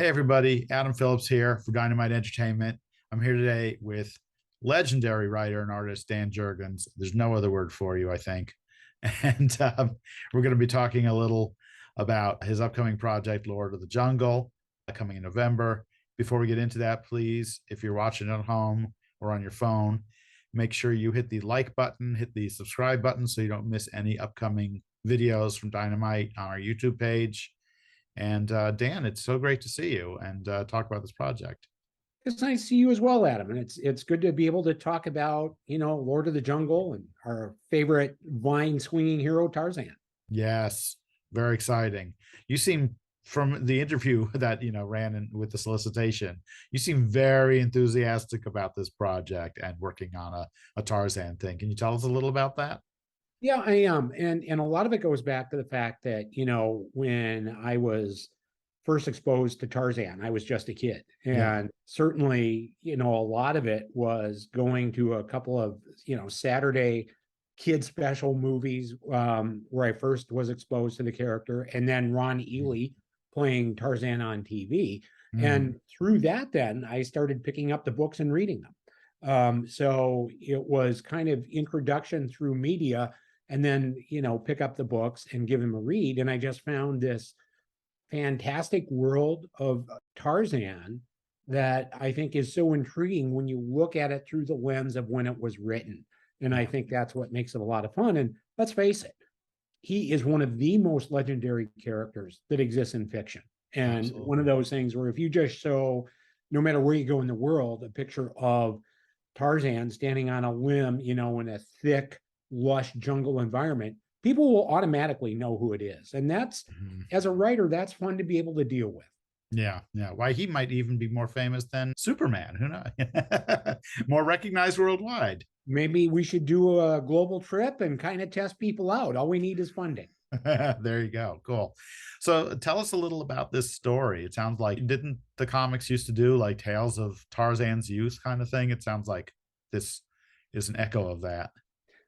Hey, everybody. Adam Phillips here for Dynamite Entertainment. I'm here today with legendary writer and artist Dan Jurgens. There's no other word for you, I think. And we're going to be talking a little about his upcoming project, Lord of the Jungle, coming in November. Before we get into that, please, if you're watching at home or on your phone, make sure you hit the like button, hit the subscribe button so you don't miss any upcoming videos from Dynamite on our YouTube page. And Dan, it's so great to see you and talk about this project. It's nice to see you as well, Adam. And it's good to be able to talk about, Lord of the Jungle and our favorite vine swinging hero, Tarzan. Yes, very exciting. You seem from the interview that ran in with the solicitation, you seem very enthusiastic about this project and working on a Tarzan thing. Can you tell us a little about that? Yeah, I am. And a lot of it goes back to the fact that, when I was first exposed to Tarzan, I was just a kid. Yeah. And certainly, a lot of it was going to a couple of, Saturday kid special movies where I first was exposed to the character, and then Ron Ely playing Tarzan on TV. Mm. And through that, then I started picking up the books and reading them. So it was kind of introduction through media, and then pick up the books and give him a read. And I just found this fantastic world of Tarzan that I think is so intriguing when you look at it through the lens of when it was written. And I Yeah, think that's what makes it a lot of fun. And let's face it, he is one of the most legendary characters that exists in fiction. And one of absolutely. those things where if you just show, no matter where you go in the world, a picture of Tarzan standing on a limb, in a thick, lush jungle environment, people will automatically know who it is. And that's, Mhm. as a writer, that's fun to be able to deal with. Yeah, yeah. Why he might even be more famous than Superman. Who knows? More recognized worldwide. Maybe we should do a global trip and kind of test people out. All we need is funding. There you go. Cool. So tell us a little about this story. It sounds like didn't the comics used to do like Tales of Tarzan's youth kind of thing? It sounds like this is an echo of that.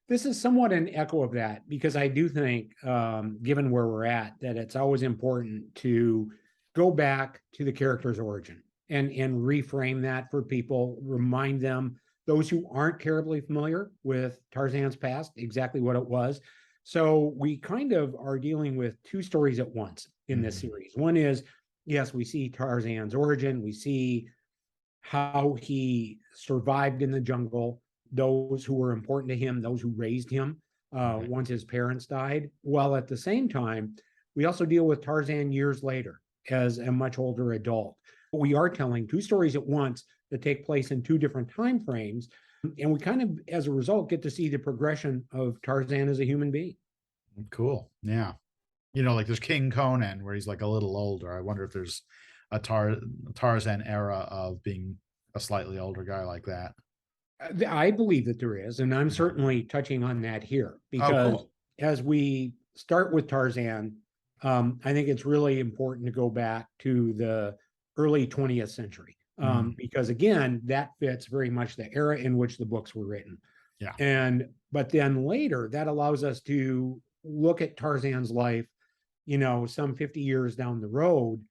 This is somewhat an echo of that because I do think, given where we're at, that it's always important to go back to the character's origin and reframe that for people, remind them, those who aren't terribly familiar with Tarzan's past, exactly what it was. So we kind of are dealing with two stories at once in this Mhm. series. One is, yes, we see Tarzan's origin, we see how he survived in the jungle, those who were important to him, those who raised him Right. once his parents died. While at the same time, we also deal with Tarzan years later as a much older adult. We are telling two stories at once that take place in two different time frames. And we kind of, as a result, get to see the progression of Tarzan as a human being. Cool. Yeah. Like there's King Conan where he's like a little older. I wonder if there's a Tarzan era of being a slightly older guy like that. I believe that there is, and I'm Yeah. certainly touching on that here Oh, because cool. as we start with Tarzan, I think it's really important to go back to the early 20th century Mm, because again, that fits very much the era in which the books were written. yeah. And but then later, that allows us to look at Tarzan's life, some 50 years down the road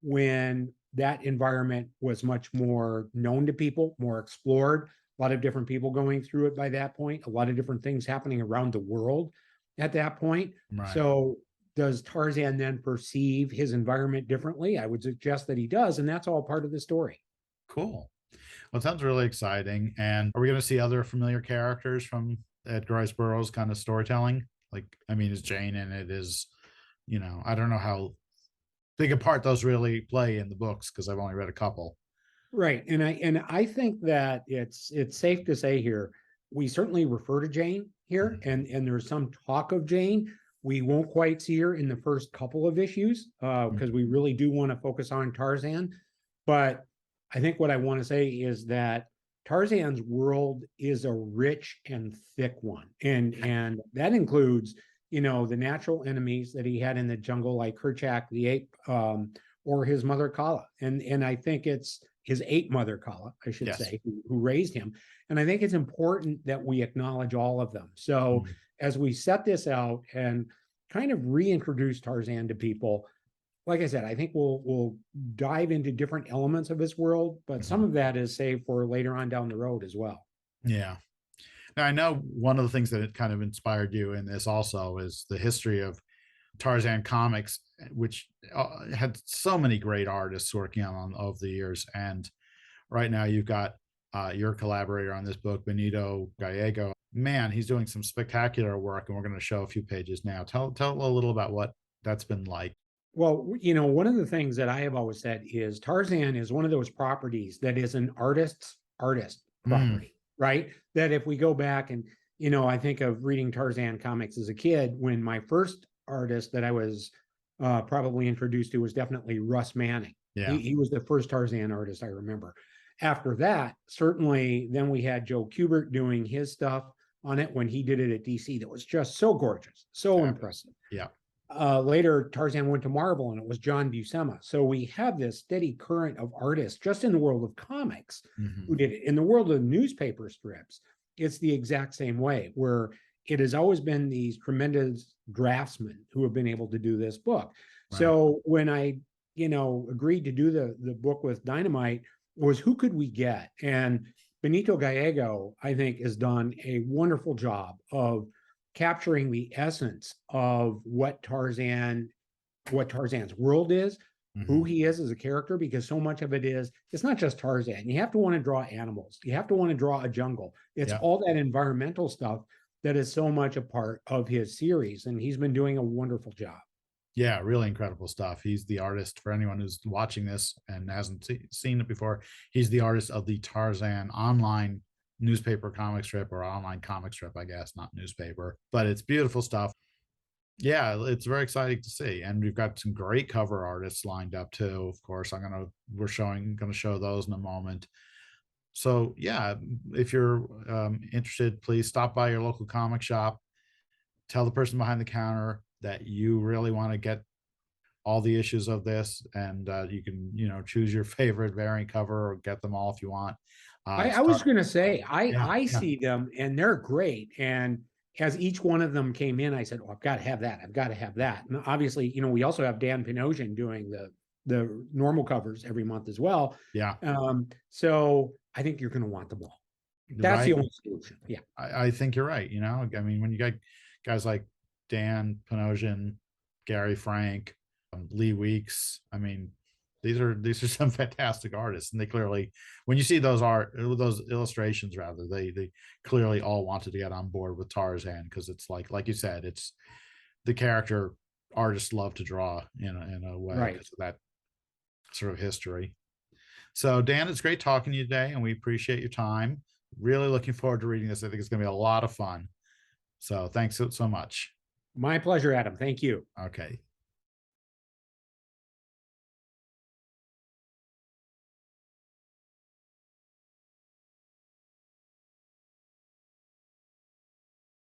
when that environment was much more known to people, more explored, a lot of different people going through it by that point, a lot of different things happening around the world at that point. Right. So, does Tarzan then perceive his environment differently? I would suggest that he does, and that's all part of the story. Cool. Well, it sounds really exciting. And are we going to see other familiar characters from Edgar Rice Burroughs kind of storytelling? Like, I mean, is Jane in it? I don't know how big a part those really play in the books because I've only read a couple. Right. And I think that it's safe to say here, we certainly refer to Jane here, Mhm. and there's some talk of Jane. We won't quite see her in the first couple of issues because we really do want to focus on Tarzan. But I think what I want to say is that Tarzan's world is a rich and thick one. And that includes, the natural enemies that he had in the jungle, like Kerchak the ape, or his mother Kala. And I think it's his ape mother, Kala, I should Yes. say, who raised him. And I think it's important that we acknowledge all of them. So Mhm. as we set this out and kind of reintroduce Tarzan to people, like I said, I think we'll dive into different elements of his world, but some of that is saved for later on down the road as well. Yeah. Now, I know one of the things that it kind of inspired you in this also is the history of Tarzan comics, which had so many great artists working on over the years. And right now you've got your collaborator on this book, Benito Gallego. Man, he's doing some spectacular work, and we're going to show a few pages now. Tell a little about what that's been like. Well, one of the things that I have always said is Tarzan is one of those properties that is an artist's artist property, right? That if we go back and, I think of reading Tarzan comics as a kid, when my first artist that I was probably introduced to was definitely Russ Manning. Yeah. He was the first Tarzan artist I remember. After that, certainly, then we had Joe Kubert doing his stuff on it when he did it at DC. That was just so gorgeous, so impressive. Yeah. Later, Tarzan went to Marvel, and it was John Buscema. So we have this steady current of artists just in the world of comics who did it. In the world of newspaper strips, it's the exact same way, where it has always been these tremendous draftsmen who have been able to do this book. Right. So when I, agreed to do the book with Dynamite, was who could we get? And Benito Gallego, I think, has done a wonderful job of capturing the essence of what Tarzan's world is, who he is as a character, because so much of it's not just Tarzan. You have to want to draw animals. You have to want to draw a jungle. It's all that environmental stuff that is so much a part of his series. And he's been doing a wonderful job. Yeah, really incredible stuff. He's the artist, for anyone who's watching this and hasn't seen it before, he's the artist of the Tarzan online newspaper comic strip, or online comic strip, I guess, not newspaper, but it's beautiful stuff. Yeah, it's very exciting to see. And we've got some great cover artists lined up too. Of course, we're going to show those in a moment. So yeah, if you're interested, please stop by your local comic shop, tell the person behind the counter that you really want to get all the issues of this, and you can, choose your favorite variant cover or get them all if you want. I was going to say, I see them and they're great. And as each one of them came in, I said, oh, I've got to have that. I've got to have that. And obviously, we also have Dan Pinosian doing the normal covers every month as well. Yeah. So I think you're going to want them all. That's the only solution. Yeah. I think you're right. I mean, when you got guys like Dan Pinosian, Gary Frank, Lee Weeks, I mean, these are some fantastic artists, and they clearly, when you see those illustrations, rather, they clearly all wanted to get on board with Tarzan, because it's like you said, it's the character artists love to draw in a way, right, because of that sort of history. So Dan, it's great talking to you today, and we appreciate your time. Really looking forward to reading this. I think it's going to be a lot of fun. So thanks so much. My pleasure, Adam. Thank you. Okay.